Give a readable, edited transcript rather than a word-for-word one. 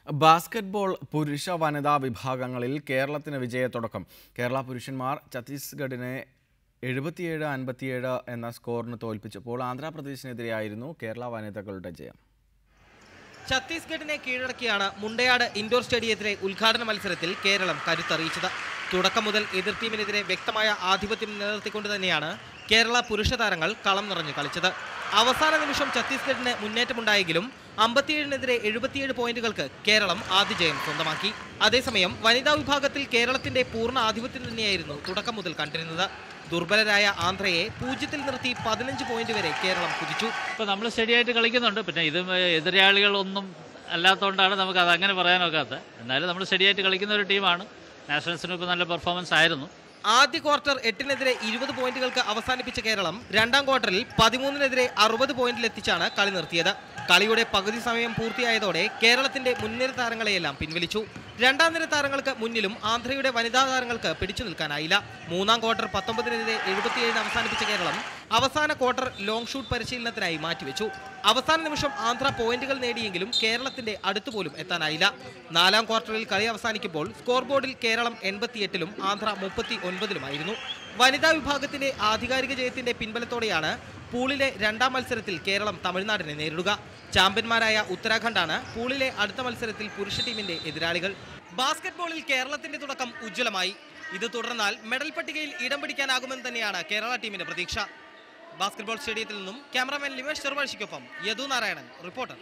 Basketball പുരുഷ വനിതാ വിഭാഗങ്ങളിൽ കേരളത്തിന് വിജയത്തുടക്കം. കേരള പുരുഷന്മാർ ഛത്തീസ്ഗഡിനെ 77-57 എന്ന സ്കോറിന് തോൽപ്പിച്ചപ്പോൾ ആന്ധ്രാപ്രദേശിനെതിരെയായിരുന്നു കേരള വനിതകളുടെ ജയം. ഛത്തീസ്ഗഡിനെ കീഴടക്കിയാണ് മുണ്ടയാട് ഇൻഡോർ സ്റ്റേഡിയത്തിലെ ഉദ്ഘാടന മത്സരത്തിൽ കേരളം കരുത്തറിയിച്ചത്. തുടക്കം മുതൽ എതിർ ടീമിനെതിരെ വ്യക്തമായ ആധിപത്യം നിലനിർത്തിക്കൊണ്ട് തന്നെയാണ് കേരള പുരുഷ താരങ്ങൾ കളം നിറഞ്ഞു കളിച്ചത്. അവസാന നിമിഷം ഛത്തീസ്ഗഡിന് മുന്നേറ്റമുണ്ടായെങ്കിലും 57-നെതിരെ 77 പോയിന്റുകൾക്ക് കേരളം ആദ്യ ജയം സ്വന്തമാക്കി. അതേസമയം വനിതാ വിഭാഗത്തിൽ കേരളത്തിന്റെ പൂർണ്ണ ആധിപത്യം തന്നെയായിരുന്നു തുടക്കം മുതൽ കണ്ടിരുന്നത്. ദുർബലരായ ആന്ധ്രയെ 0-ൽ നിർത്തി 15 പോയിന്റ് വരെ കേരളം കുതിച്ചു. ഇപ്പോൾ നമ്മൾ ശരിയായിട്ട് കളിക്കുന്നുണ്ട്. പിന്നെ ഇത് എതിരാളികളൊന്നും അല്ലാത്തതുകൊണ്ടാണ് നമുക്ക് അത് അങ്ങനെ പറയാനൊക്കാത്തത്. എന്നാലും നമ്മൾ ശരിയായിട്ട് കളിക്കുന്ന ഒരു ടീമാണ്. നാഷണൽസിന് ഇപ്പോൾ നല്ല പെർഫോമൻസ് ആയിരുന്നു. ആദ്യ ക്വാർട്ടർ 8-നെതിരെ 20 പോയിന്റുകൾക്ക് അവസാനിപ്പിച്ച കേരളം രണ്ടാം ക്വാർട്ടറിൽ 13-നെതിരെ 60 പോയിന്റിലെത്തിച്ചാണ് കളി നിർത്തിയത്. കളിയുടെ പകുതി സമയം പൂർത്തിയായതോടെ കേരളത്തിന്റെ മുൻനിര താരങ്ങളെയെല്ലാം പിൻവലിച്ചു. രണ്ടാം നിര താരങ്ങൾക്ക് മുന്നിലും ആന്ധ്രയുടെ വനിതാ താരങ്ങൾക്ക് പിടിച്ചു നിൽക്കാനായില്ല. മൂന്നാം ക്വാർട്ടർ 19-നെതിരെ 77 അവസാനിപ്പിച്ച കേരളം അവസാന ക്വാർട്ടർ ലോങ് ഷൂട്ട് പരിശീലനത്തിനായി മാറ്റിവെച്ചു. അവസാന നിമിഷം ആന്ധ്ര പോയിന്റുകൾ നേടിയെങ്കിലും കേരളത്തിന്റെ അടുത്തുപോലും എത്താനായില്ല. നാലാം ക്വാർട്ടറിൽ കളി അവസാനിക്കുമ്പോൾ സ്കോർ ബോർഡിൽ കേരളം 88-ലും ആന്ധ്ര 39-ലുമായിരുന്നു. വനിതാ വിഭാഗത്തിന്റെ ആധികാരിക ജയത്തിന്റെ പിൻബലത്തോടെയാണ് പൂളിലെ രണ്ടാം മത്സരത്തിൽ കേരളം തമിഴ്നാടിനെ നേരിടുക. ചാമ്പ്യന്മാരായ ഉത്തരാഖണ്ഡാണ് പൂളിലെ അടുത്ത മത്സരത്തിൽ പുരുഷ ടീമിന്റെ എതിരാളികൾ. ബാസ്കറ്റ്ബോളിൽ കേരളത്തിന്റെ തുടക്കം ഉജ്ജ്വലമായി. ഇത് തുടർന്നാൽ മെഡൽ പട്ടികയിൽ ഇടം പിടിക്കാനാകുമെന്ന് തന്നെയാണ് കേരള ടീമിന്റെ പ്രതീക്ഷ. ബാസ്കറ്റ്ബോൾ സ്റ്റേഡിയത്തിൽ നിന്നും ക്യാമറാമാൻ ലിമേഷ് ചെറുവാഴ്ചയ്ക്കൊപ്പം യദു നാരായണൻ, റിപ്പോർട്ടർ.